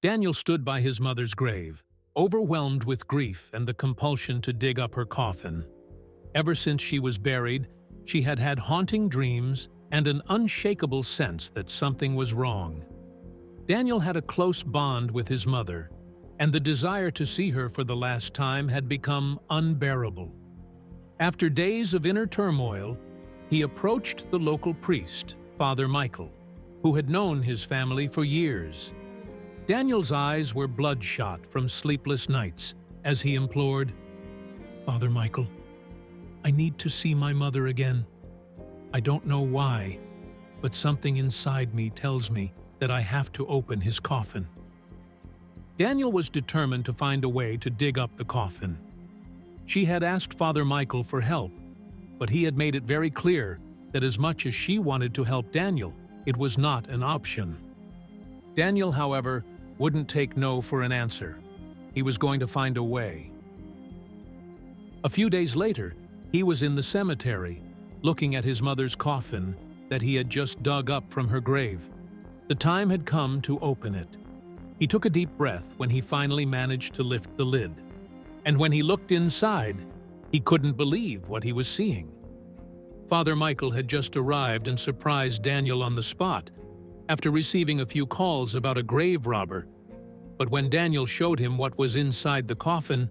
Daniel stood by his mother's grave, overwhelmed with grief and the compulsion to dig up her coffin. Ever since she was buried, she had had haunting dreams and an unshakable sense that something was wrong. Daniel had a close bond with his mother, and the desire to see her for the last time had become unbearable. After days of inner turmoil, he approached the local priest, Father Michael, who had known his family for years. Daniel's eyes were bloodshot from sleepless nights as he implored, "Father Michael, I need to see my mother again. I don't know why, but something inside me tells me that I have to open his coffin." Daniel was determined to find a way to dig up the coffin. She had asked Father Michael for help, but he had made it very clear that as much as she wanted to help Daniel, it was not an option. Daniel, however, wouldn't take no for an answer. He was going to find a way. A few days later, he was in the cemetery, looking at his mother's coffin that he had just dug up from her grave. The time had come to open it. He took a deep breath when he finally managed to lift the lid. And when he looked inside, he couldn't believe what he was seeing. Father Michael had just arrived and surprised Daniel on the spot, after receiving a few calls about a grave robber. But when Daniel showed him what was inside the coffin,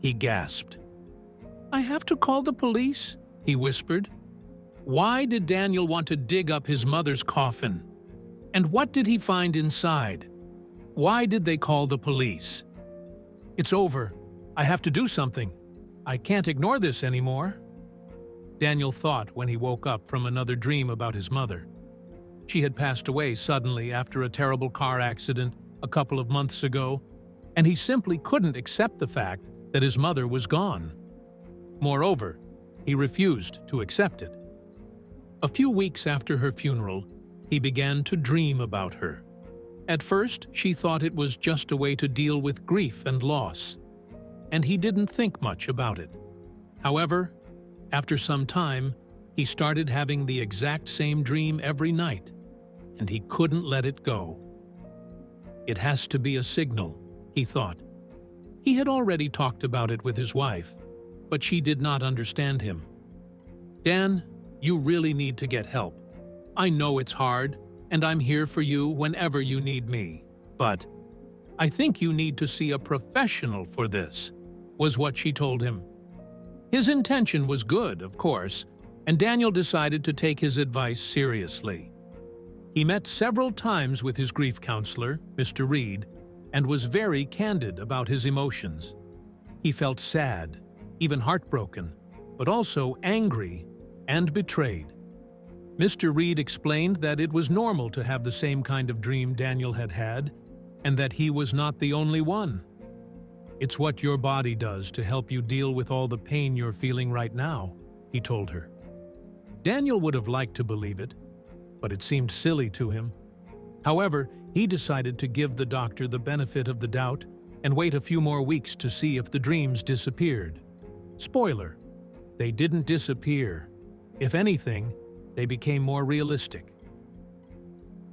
he gasped. "I have to call the police," he whispered. Why did Daniel want to dig up his mother's coffin? And what did he find inside? Why did they call the police? "It's over. I have to do something. I can't ignore this anymore," Daniel thought when he woke up from another dream about his mother. She had passed away suddenly after a terrible car accident a couple of months ago, and he simply couldn't accept the fact that his mother was gone. Moreover, he refused to accept it. A few weeks after her funeral, he began to dream about her. At first, she thought it was just a way to deal with grief and loss, and he didn't think much about it. However, after some time, he started having the exact same dream every night, and he couldn't let it go. It has to be a signal, he thought. He had already talked about it with his wife, but she did not understand him. "Dan, you really need to get help. I know it's hard, and I'm here for you whenever you need me. But I think you need to see a professional for this," was what she told him. His intention was good, of course, and Daniel decided to take his advice seriously. He met several times with his grief counselor, Mr. Reed, and was very candid about his emotions. He felt sad, even heartbroken, but also angry and betrayed. Mr. Reed explained that it was normal to have the same kind of dream Daniel had had, and that he was not the only one. "It's what your body does to help you deal with all the pain you're feeling right now," he told her. Daniel would have liked to believe it, but it seemed silly to him. However, he decided to give the doctor the benefit of the doubt and wait a few more weeks to see if the dreams disappeared. Spoiler: they didn't disappear. If anything, they became more realistic.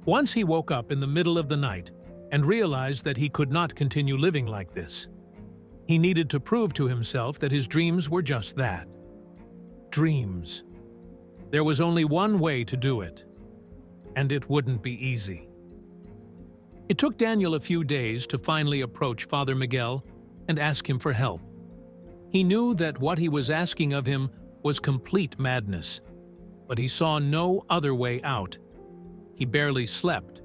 Once he woke up in the middle of the night and realized that he could not continue living like this. He needed to prove to himself that his dreams were just that. Dreams. There was only one way to do it, and it wouldn't be easy. It took Daniel a few days to finally approach Father Miguel and ask him for help. He knew that what he was asking of him was complete madness, but he saw no other way out. He barely slept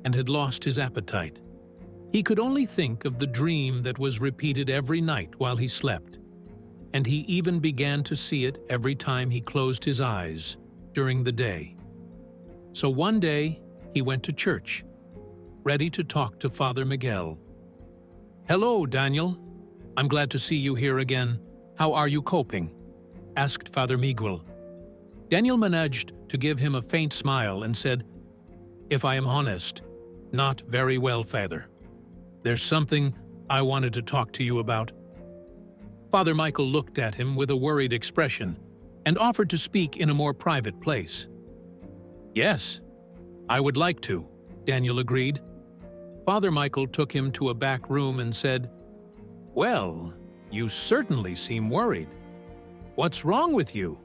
and had lost his appetite. He could only think of the dream that was repeated every night while he slept, and he even began to see it every time he closed his eyes during the day. So one day, he went to church, ready to talk to Father Miguel. "Hello, Daniel. I'm glad to see you here again. How are you coping?" asked Father Miguel. Daniel managed to give him a faint smile and said, "If I am honest, not very well, Father. There's something I wanted to talk to you about." Father Michael looked at him with a worried expression and offered to speak in a more private place. "Yes, I would like to," Daniel agreed. Father Michael took him to a back room and said, "Well, you certainly seem worried. What's wrong with you?"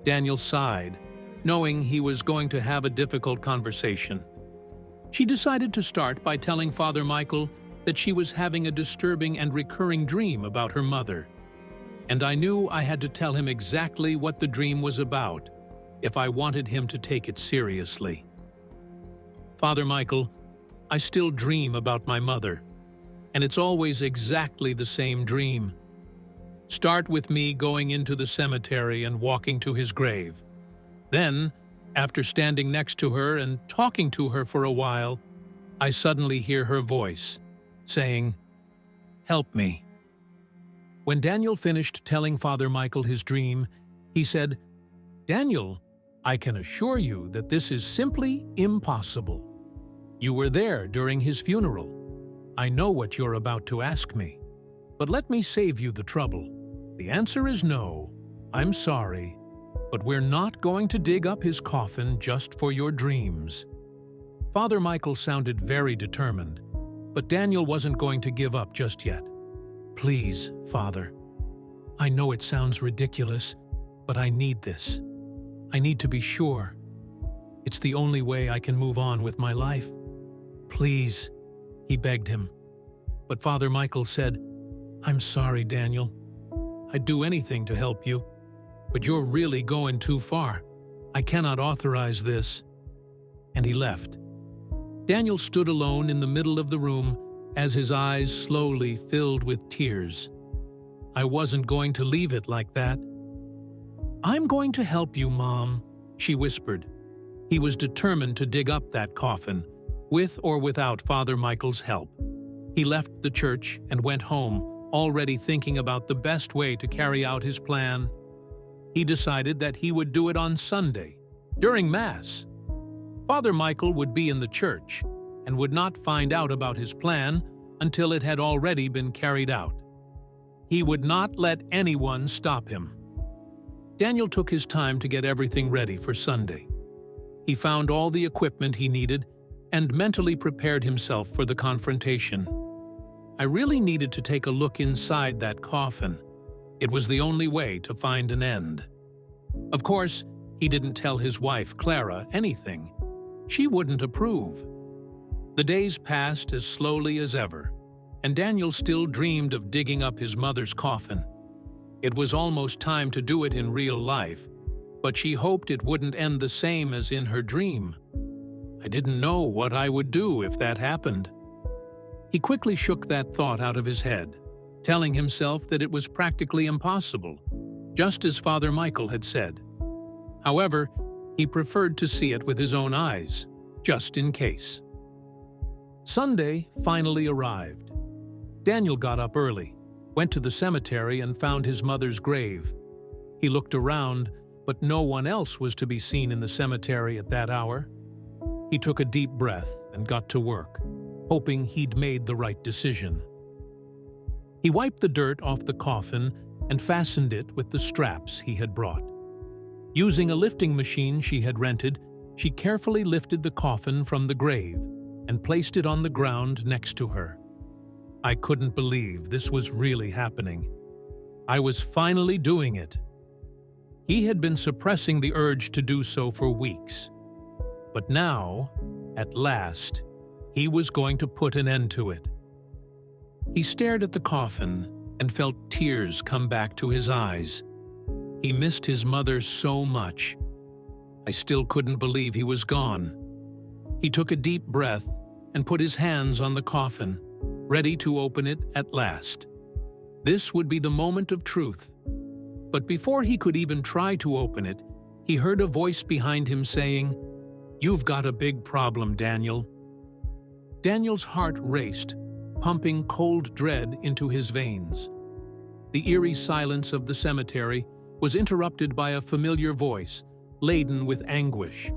Daniel sighed, knowing he was going to have a difficult conversation. She decided to start by telling Father Michael that she was having a disturbing and recurring dream about her mother. And I knew I had to tell him exactly what the dream was about if I wanted him to take it seriously. "Father Michael, I still dream about my mother, and it's always exactly the same dream. Start with me going into the cemetery and walking to his grave. Then, after standing next to her and talking to her for a while, I suddenly hear her voice, saying, 'Help me.'" When Daniel finished telling Father Michael his dream, he said, "Daniel, I can assure you that this is simply impossible. You were there during his funeral. I know what you're about to ask me, but let me save you the trouble. The answer is no. I'm sorry, but we're not going to dig up his coffin just for your dreams." Father Michael sounded very determined, but Daniel wasn't going to give up just yet. "Please, Father. I know it sounds ridiculous, but I need this. I need to be sure. It's the only way I can move on with my life. Please," he begged him. But Father Michael said, "I'm sorry, Daniel. I'd do anything to help you, but you're really going too far. I cannot authorize this." And he left. Daniel stood alone in the middle of the room as his eyes slowly filled with tears. "I wasn't going to leave it like that." "I'm going to help you, Mom," she whispered. He was determined to dig up that coffin, with or without Father Michael's help. He left the church and went home, already thinking about the best way to carry out his plan. He decided that he would do it on Sunday, during Mass. Father Michael would be in the church and would not find out about his plan until it had already been carried out. He would not let anyone stop him. Daniel took his time to get everything ready for Sunday. He found all the equipment he needed and mentally prepared himself for the confrontation. I really needed to take a look inside that coffin. It was the only way to find an end. Of course, he didn't tell his wife, Clara, anything. She wouldn't approve. The days passed as slowly as ever, and Daniel still dreamed of digging up his mother's coffin. It was almost time to do it in real life, but she hoped it wouldn't end the same as in her dream. I didn't know what I would do if that happened. He quickly shook that thought out of his head, telling himself that it was practically impossible, just as Father Michael had said. However, he preferred to see it with his own eyes, just in case. Sunday finally arrived. Daniel got up early, went to the cemetery and found his mother's grave. He looked around, but no one else was to be seen in the cemetery at that hour. He took a deep breath and got to work, hoping he'd made the right decision. He wiped the dirt off the coffin and fastened it with the straps he had brought. Using a lifting machine she had rented, she carefully lifted the coffin from the grave and placed it on the ground next to her. I couldn't believe this was really happening. I was finally doing it. He had been suppressing the urge to do so for weeks. But now, at last, he was going to put an end to it. He stared at the coffin and felt tears come back to his eyes. He missed his mother so much. I still couldn't believe he was gone. He took a deep breath and put his hands on the coffin, ready to open it at last. This would be the moment of truth. But before he could even try to open it, he heard a voice behind him saying, "You've got a big problem, Daniel." Daniel's heart raced, pumping cold dread into his veins. The eerie silence of the cemetery was interrupted by a familiar voice, laden with anguish.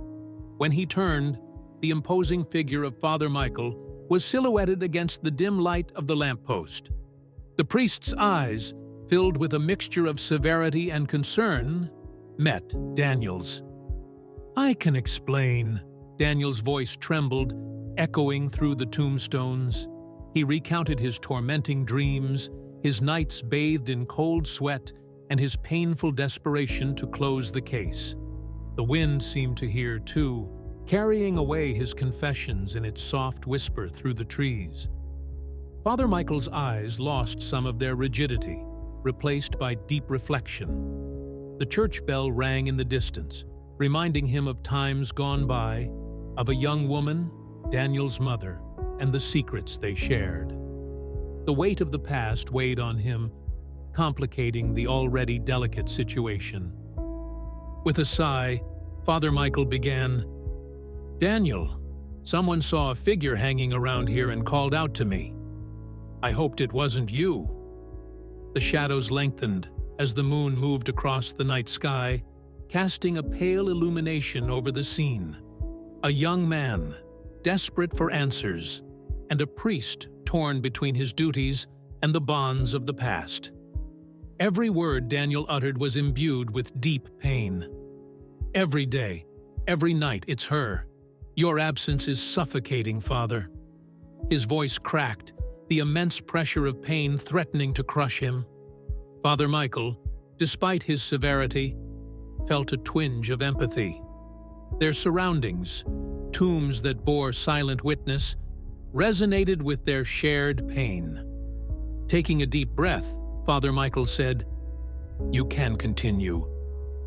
When he turned, the imposing figure of Father Michael was silhouetted against the dim light of the lamppost. The priest's eyes, filled with a mixture of severity and concern, met Daniel's. "I can explain." Daniel's voice trembled, echoing through the tombstones. He recounted his tormenting dreams, his nights bathed in cold sweat, and his painful desperation to close the case. The wind seemed to hear, too, carrying away his confessions in its soft whisper through the trees. Father Michael's eyes lost some of their rigidity, replaced by deep reflection. The church bell rang in the distance, reminding him of times gone by, of a young woman, Daniel's mother, and the secrets they shared. The weight of the past weighed on him, complicating the already delicate situation. With a sigh, Father Michael began, "Daniel, someone saw a figure hanging around here and called out to me. I hoped it wasn't you." The shadows lengthened as the moon moved across the night sky, casting a pale illumination over the scene. A young man, desperate for answers, and a priest torn between his duties and the bonds of the past. Every word Daniel uttered was imbued with deep pain. "Every day, every night, it's her. Your absence is suffocating, Father." His voice cracked, the immense pressure of pain threatening to crush him. Father Michael, despite his severity, felt a twinge of empathy. Their surroundings, tombs that bore silent witness, resonated with their shared pain. Taking a deep breath, Father Michael said, "You can continue,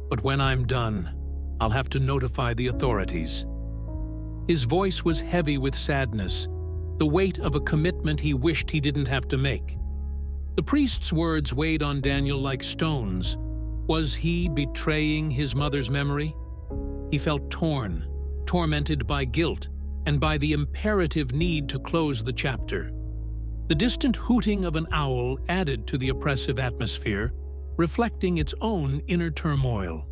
but when I'm done, I'll have to notify the authorities." His voice was heavy with sadness, the weight of a commitment he wished he didn't have to make. The priest's words weighed on Daniel like stones. Was he betraying his mother's memory? He felt torn, tormented by guilt, and by the imperative need to close the chapter. The distant hooting of an owl added to the oppressive atmosphere, reflecting its own inner turmoil.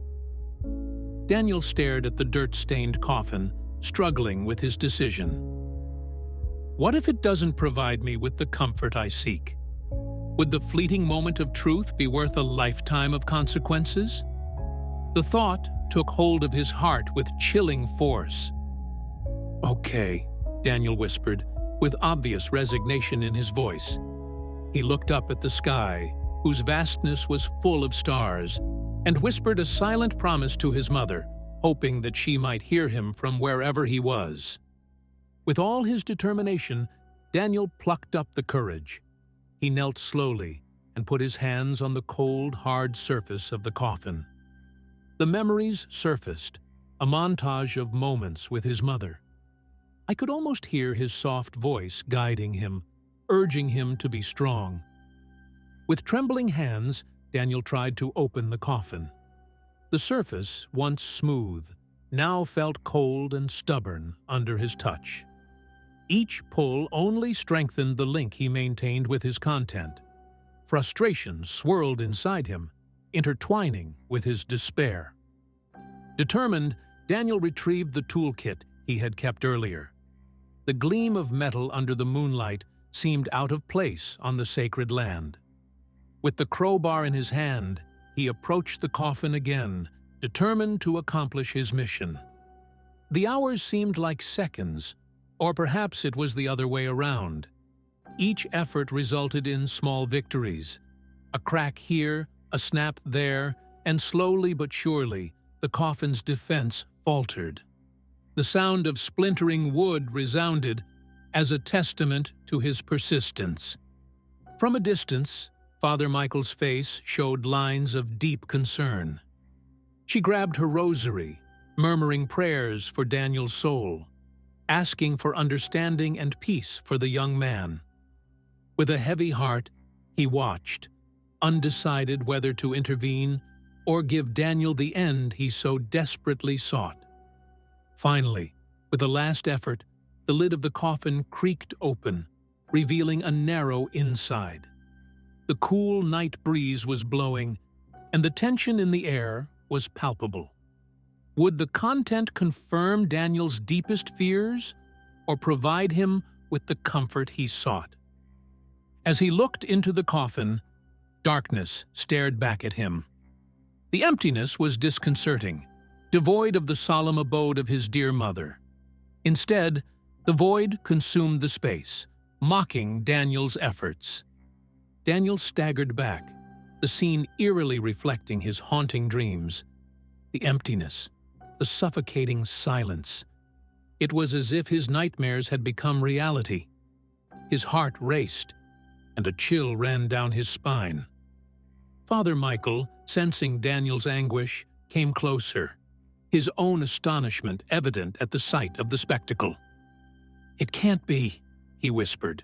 Daniel stared at the dirt-stained coffin, struggling with his decision. What if it doesn't provide me with the comfort I seek? Would the fleeting moment of truth be worth a lifetime of consequences? The thought took hold of his heart with chilling force. "Okay," Daniel whispered, with obvious resignation in his voice. He looked up at the sky, whose vastness was full of stars, and whispered a silent promise to his mother, hoping that she might hear him from wherever he was. With all his determination, Daniel plucked up the courage. He knelt slowly and put his hands on the cold, hard surface of the coffin. The memories surfaced, a montage of moments with his mother. I could almost hear his soft voice guiding him, urging him to be strong. With trembling hands, Daniel tried to open the coffin. The surface, once smooth, now felt cold and stubborn under his touch. Each pull only strengthened the link he maintained with his content. Frustration swirled inside him, intertwining with his despair. Determined, Daniel retrieved the toolkit he had kept earlier. The gleam of metal under the moonlight seemed out of place on the sacred land. With the crowbar in his hand, he approached the coffin again, determined to accomplish his mission. The hours seemed like seconds, or perhaps it was the other way around. Each effort resulted in small victories. A crack here, a snap there, and slowly but surely, the coffin's defense faltered. The sound of splintering wood resounded as a testament to his persistence. From a distance, Father Michael's face showed lines of deep concern. She grabbed her rosary, murmuring prayers for Daniel's soul, asking for understanding and peace for the young man. With a heavy heart, he watched, undecided whether to intervene or give Daniel the end he so desperately sought. Finally, with a last effort, the lid of the coffin creaked open, revealing a narrow inside. The cool night breeze was blowing, and the tension in the air was palpable. Would the content confirm Daniel's deepest fears, or provide him with the comfort he sought? As he looked into the coffin, darkness stared back at him. The emptiness was disconcerting, devoid of the solemn abode of his dear mother. Instead, The void consumed the space, mocking Daniel's efforts. Daniel staggered back, the scene eerily reflecting his haunting dreams. The emptiness, the suffocating silence. It was as if his nightmares had become reality. His heart raced, and a chill ran down his spine. Father Michael, sensing Daniel's anguish, came closer, his own astonishment evident at the sight of the spectacle. "It can't be," he whispered.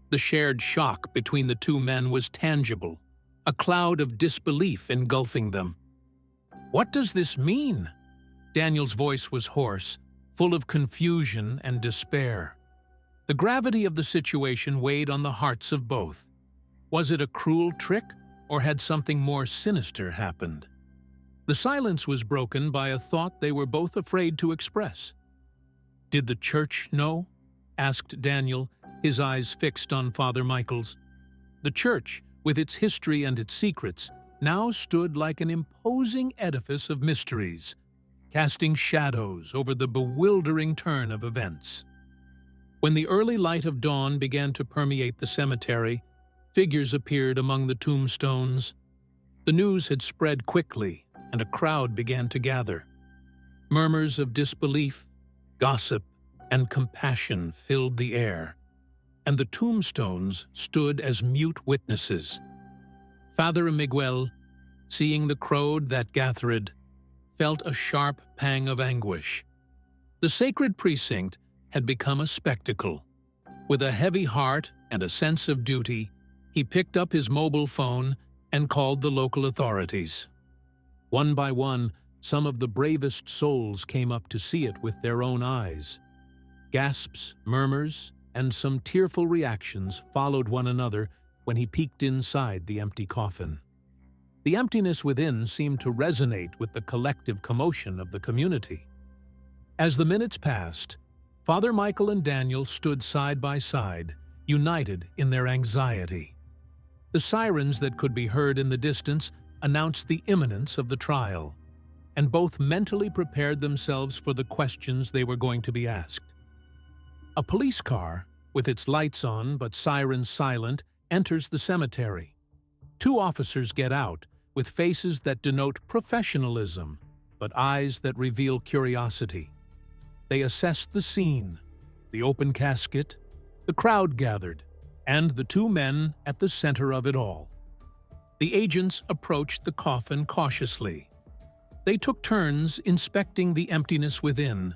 The shared shock between the two men was tangible, a cloud of disbelief engulfing them. "What does this mean?" Daniel's voice was hoarse, full of confusion and despair. The gravity of the situation weighed on the hearts of both. Was it a cruel trick, or had something more sinister happened? The silence was broken by a thought they were both afraid to express. "Did the church know?" asked Daniel, his eyes fixed on Father Michael's. The church, with its history and its secrets, now stood like an imposing edifice of mysteries, casting shadows over the bewildering turn of events. When the early light of dawn began to permeate the cemetery, figures appeared among the tombstones. The news had spread quickly, and a crowd began to gather. Murmurs of disbelief, gossip, and compassion filled the air, and the tombstones stood as mute witnesses. Father Miguel, seeing the crowd that gathered, felt a sharp pang of anguish. The sacred precinct had become a spectacle. With a heavy heart and a sense of duty, he picked up his mobile phone and called the local authorities. One by one, some of the bravest souls came up to see it with their own eyes. Gasps, murmurs, and some tearful reactions followed one another when he peeked inside the empty coffin. The emptiness within seemed to resonate with the collective commotion of the community. As the minutes passed, Father Michael and Daniel stood side by side, united in their anxiety. The sirens that could be heard in the distance announced the imminence of the trial, and both mentally prepared themselves for the questions they were going to be asked. A police car, with its lights on but sirens silent, enters the cemetery. Two officers get out, with faces that denote professionalism, but eyes that reveal curiosity. They assessed the scene, the open casket, the crowd gathered, and the two men at the center of it all. The agents approached the coffin cautiously. They took turns inspecting the emptiness within,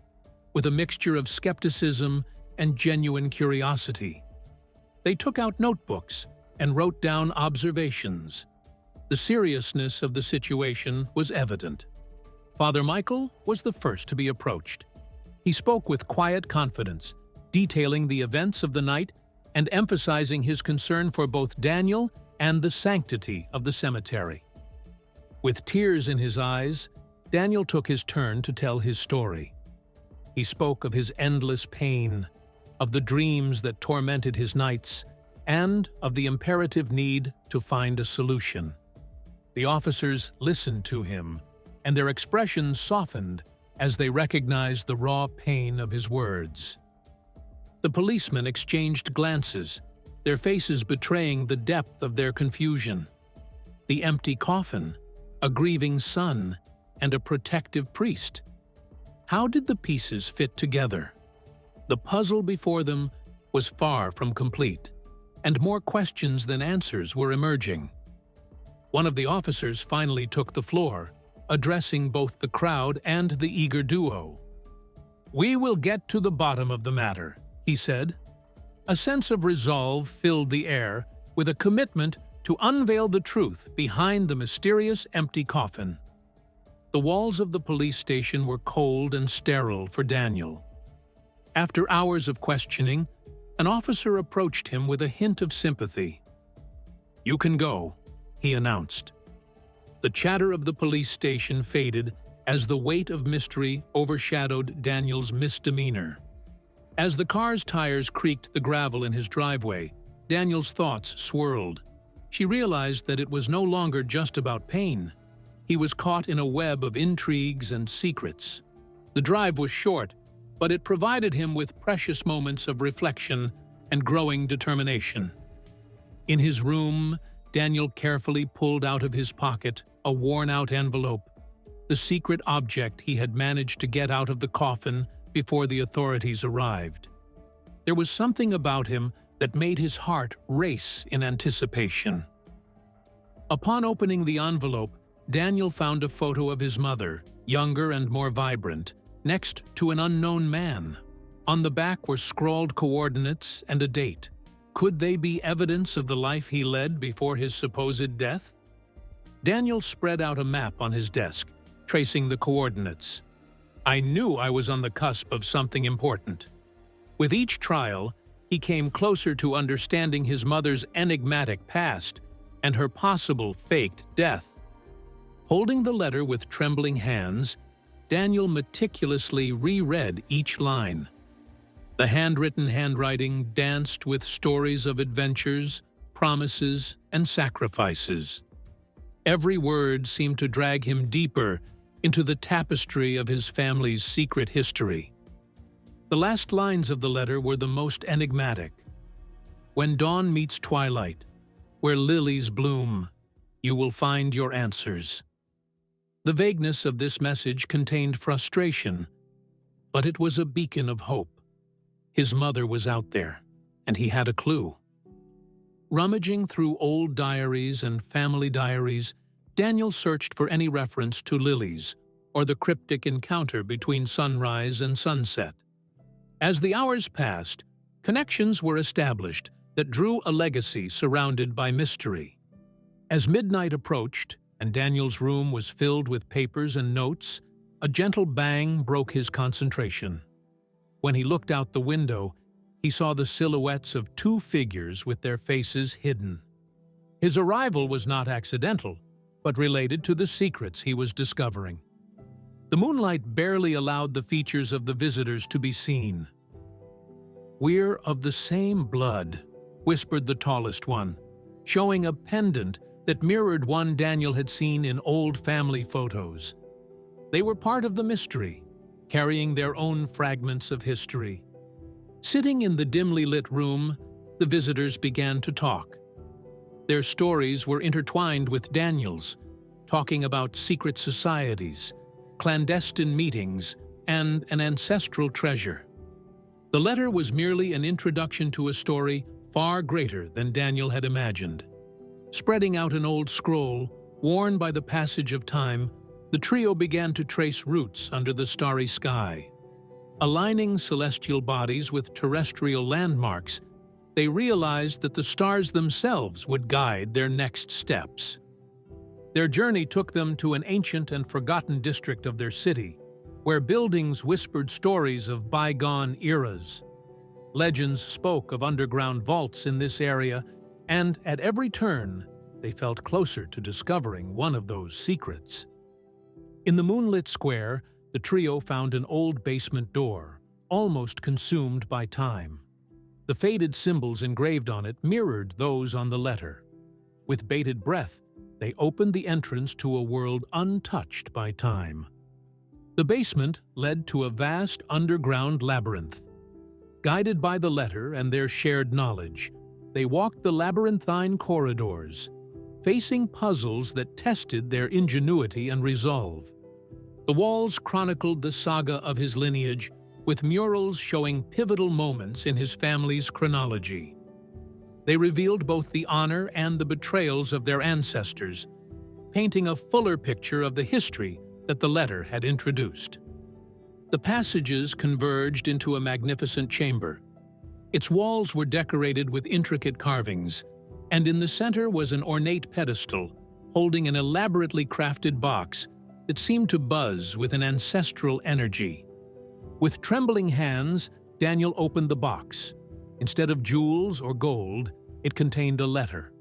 with a mixture of skepticism and genuine curiosity. They took out notebooks and wrote down observations. The seriousness of the situation was evident. Father Michael was the first to be approached. He spoke with quiet confidence, detailing the events of the night and emphasizing his concern for both Daniel and the sanctity of the cemetery. With tears in his eyes, Daniel took his turn to tell his story. He spoke of his endless pain, of the dreams that tormented his nights, and of the imperative need to find a solution. The officers listened to him, and their expressions softened as they recognized the raw pain of his words. The policemen exchanged glances, their faces betraying the depth of their confusion. The empty coffin, a grieving son, and a protective priest. How did the pieces fit together? The puzzle before them was far from complete, and more questions than answers were emerging. One of the officers finally took the floor, addressing both the crowd and the eager duo. "We will get to the bottom of the matter," he said. A sense of resolve filled the air, with a commitment to unveil the truth behind the mysterious empty coffin. The walls of the police station were cold and sterile for Daniel. After hours of questioning, an officer approached him with a hint of sympathy. "You can go," he announced. The chatter of the police station faded as the weight of mystery overshadowed Daniel's misdemeanor. As the car's tires creaked the gravel in his driveway, Daniel's thoughts swirled. She realized that it was no longer just about pain. He was caught in a web of intrigues and secrets. The drive was short, but it provided him with precious moments of reflection and growing determination. In his room, Daniel carefully pulled out of his pocket a worn-out envelope, the secret object he had managed to get out of the coffin before the authorities arrived. There was something about him that made his heart race in anticipation. Upon opening the envelope, Daniel found a photo of his mother, younger and more vibrant, next to an unknown man. On the back were scrawled coordinates and a date. Could they be evidence of the life he led before his supposed death? Daniel spread out a map on his desk, tracing the coordinates. I knew I was on the cusp of something important. With each trial, he came closer to understanding his mother's enigmatic past and her possible faked death. Holding the letter with trembling hands, Daniel meticulously reread each line. The handwritten handwriting danced with stories of adventures, promises, and sacrifices. Every word seemed to drag him deeper into the tapestry of his family's secret history. The last lines of the letter were the most enigmatic. When dawn meets twilight, where lilies bloom, you will find your answers. The vagueness of this message contained frustration, but it was a beacon of hope. His mother was out there, and he had a clue. Rummaging through old diaries and family diaries, Daniel searched for any reference to lilies or the cryptic encounter between sunrise and sunset. As the hours passed, connections were established that drew a legacy surrounded by mystery. As midnight approached and Daniel's room was filled with papers and notes, a gentle bang broke his concentration. When he looked out the window, he saw the silhouettes of two figures with their faces hidden. His arrival was not accidental, but related to the secrets he was discovering. The moonlight barely allowed the features of the visitors to be seen. "We're of the same blood," whispered the tallest one, showing a pendant that mirrored one Daniel had seen in old family photos. They were part of the mystery, carrying their own fragments of history. Sitting in the dimly lit room, the visitors began to talk. Their stories were intertwined with Daniel's, talking about secret societies, clandestine meetings, and an ancestral treasure. The letter was merely an introduction to a story far greater than Daniel had imagined. Spreading out an old scroll, worn by the passage of time, the trio began to trace routes under the starry sky. Aligning celestial bodies with terrestrial landmarks, they realized that the stars themselves would guide their next steps. Their journey took them to an ancient and forgotten district of their city, where buildings whispered stories of bygone eras. Legends spoke of underground vaults in this area, and at every turn, they felt closer to discovering one of those secrets. In the moonlit square, the trio found an old basement door, almost consumed by time. The faded symbols engraved on it mirrored those on the letter. With bated breath, they opened the entrance to a world untouched by time. The basement led to a vast underground labyrinth. Guided by the letter and their shared knowledge, they walked the labyrinthine corridors, facing puzzles that tested their ingenuity and resolve. The walls chronicled the saga of his lineage, with murals showing pivotal moments in his family's chronology. They revealed both the honor and the betrayals of their ancestors, painting a fuller picture of the history that the letter had introduced. The passages converged into a magnificent chamber. Its walls were decorated with intricate carvings, and in the center was an ornate pedestal holding an elaborately crafted box that seemed to buzz with an ancestral energy. With trembling hands, Daniel opened the box. Instead of jewels or gold, it contained a letter.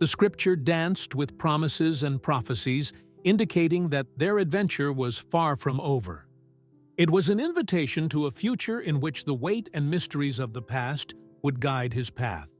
The scripture danced with promises and prophecies, indicating that their adventure was far from over. It was an invitation to a future in which the weight and mysteries of the past would guide his path.